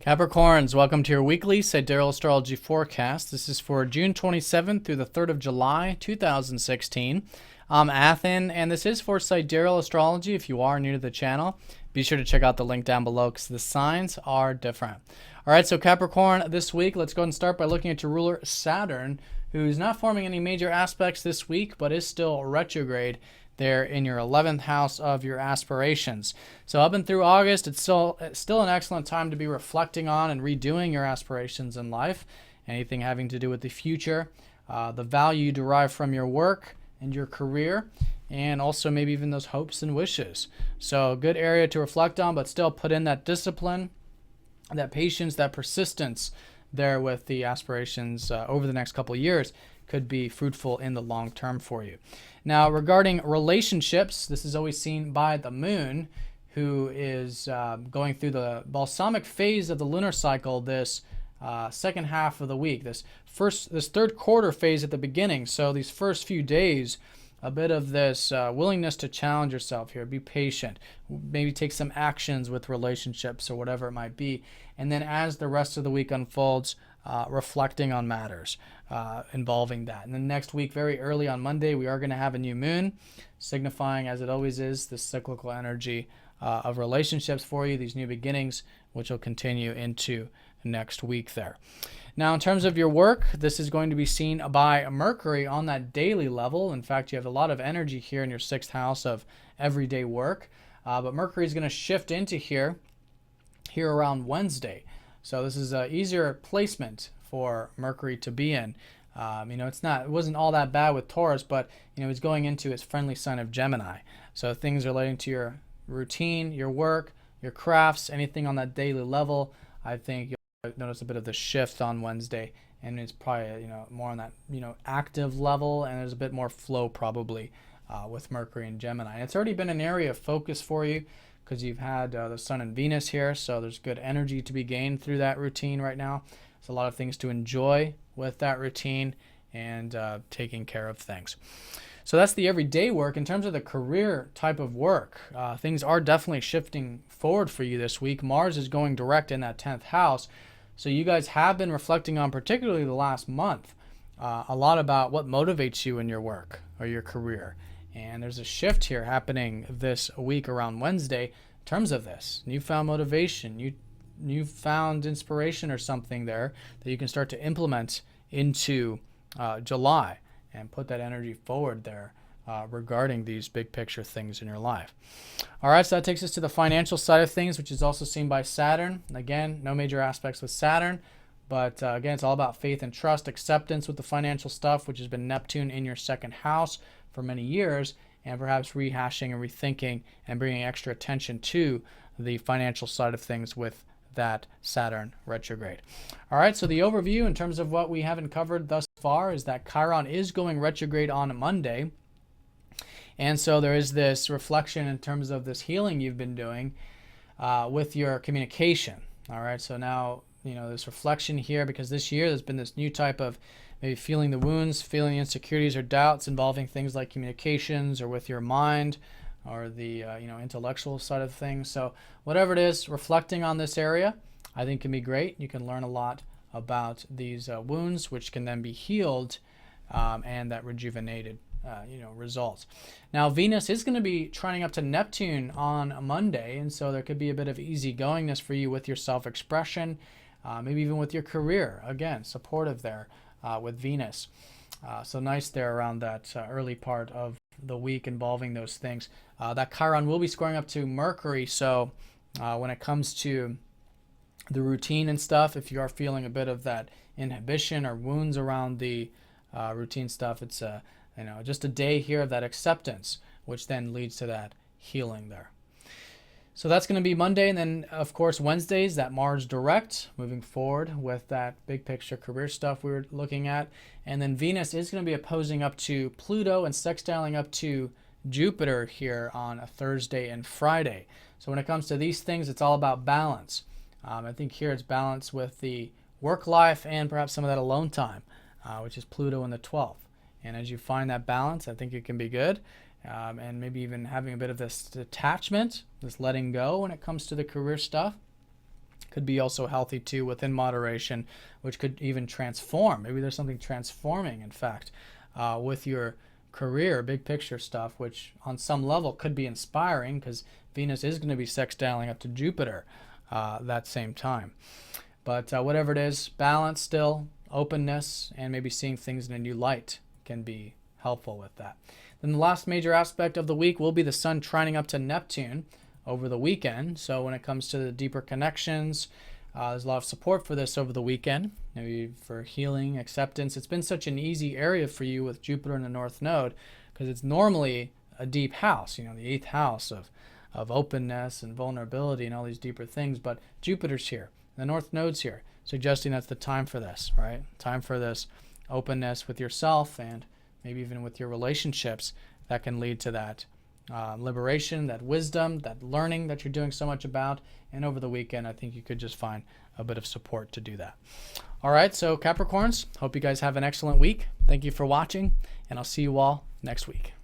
Capricorns, welcome to your weekly Sidereal Astrology forecast. This is for June 27th through the 3rd of July, 2016. I'm Athen, and this is for Sidereal Astrology. If you are new to the channel, be sure to check out the link down below because the signs are different. All right, so Capricorn, this week, let's go ahead and start by looking at your ruler, Saturn, who's not forming any major aspects this week, but is still retrograde there in your 11th house of your aspirations. So up and through August, it's still an excellent time to be reflecting on and redoing your aspirations in life, anything having to do with the future, the value you derive from your work and your career, and also maybe even those hopes and wishes. So a good area to reflect on, but still put in that discipline, that patience, that persistence there with the aspirations over the next couple of years could be fruitful in the long term for you. Now, regarding relationships, this is always seen by the moon, who is going through the balsamic phase of the lunar cycle this second half of the week, this third quarter phase at the beginning. So these first few days, a bit of this willingness to challenge yourself here, be patient, maybe take some actions with relationships or whatever it might be. And then as the rest of the week unfolds, reflecting on matters involving that. And then next week, very early on Monday, we are going to have a new moon, signifying, as it always is, the cyclical energy of relationships for you, these new beginnings, which will continue into next week there. Now, in terms of your work, this is going to be seen by Mercury on that daily level. In fact, you have a lot of energy here in your 6th house of everyday work. But Mercury is going to shift into here around Wednesday. So this is an easier placement for Mercury to be in. It wasn't all that bad with Taurus, but he's going into its friendly sign of Gemini. So things relating to your routine, your work, your crafts, anything on that daily level, I think you'll notice a bit of the shift on Wednesday, and it's probably more on that active level, and there's a bit more flow probably with Mercury and Gemini. And it's already been an area of focus for you, because you've had the Sun and Venus here, so there's good energy to be gained through that routine right now. There's a lot of things to enjoy with that routine and taking care of things. So that's the everyday work. In terms of the career type of work, things are definitely shifting forward for you this week. Mars is going direct in that 10th house, so you guys have been reflecting on, particularly the last month, a lot about what motivates you in your work or your career. And there's a shift here happening this week around Wednesday in terms of this. Newfound motivation, you found inspiration or something there that you can start to implement into July and put that energy forward there regarding these big picture things in your life. All right, so that takes us to the financial side of things, which is also seen by Saturn. Again, no major aspects with Saturn. But again, it's all about faith and trust, acceptance with the financial stuff, which has been Neptune in your 2nd house for many years, and perhaps rehashing and rethinking and bringing extra attention to the financial side of things with that Saturn retrograde. All right, so the overview in terms of what we haven't covered thus far is that Chiron is going retrograde on Monday. And so there is this reflection in terms of this healing you've been doing with your communication. All right, so now this reflection here, because this year there's been this new type of maybe feeling the wounds, feeling insecurities or doubts involving things like communications or with your mind or the intellectual side of things. So whatever it is, reflecting on this area, I think can be great. You can learn a lot about these wounds, which can then be healed and that rejuvenated results. Now, Venus is going to be trining up to Neptune on Monday, and so there could be a bit of easygoingness for you with your self-expression, maybe even with your career. Again, supportive there with Venus. So nice there around that early part of the week involving those things. That Chiron will be squaring up to Mercury, so when it comes to the routine and stuff, if you are feeling a bit of that inhibition or wounds around the routine stuff, it's just a day here of that acceptance, which then leads to that healing there. So that's going to be Monday, and then of course Wednesdays, that Mars direct, moving forward with that big picture career stuff we were looking at. And then Venus is going to be opposing up to Pluto and sextiling up to Jupiter here on a Thursday and Friday. So when it comes to these things, it's all about balance. I think here it's balance with the work life and perhaps some of that alone time, which is Pluto in the 12th. And as you find that balance, I think it can be good. And maybe even having a bit of this detachment, this letting go when it comes to the career stuff. could be also healthy too, within moderation, which could even transform. Maybe there's something transforming, in fact, with your career, big picture stuff, which on some level could be inspiring because Venus is going to be sextiling up to Jupiter that same time. But whatever it is, balance still, openness, and maybe seeing things in a new light can be helpful with that. Then the last major aspect of the week will be the Sun trining up to Neptune over the weekend. So when it comes to the deeper connections, there's a lot of support for this over the weekend, maybe for healing, acceptance. It's been such an easy area for you with Jupiter in the North Node because it's normally a deep house, the 8th house of openness and vulnerability and all these deeper things. But Jupiter's here, the North Node's here, suggesting that's the time for this, right? Time for this openness with yourself and maybe even with your relationships that can lead to that liberation, that wisdom, that learning that you're doing so much about. And over the weekend, I think you could just find a bit of support to do that. All right, so Capricorns, hope you guys have an excellent week. Thank you for watching, and I'll see you all next week.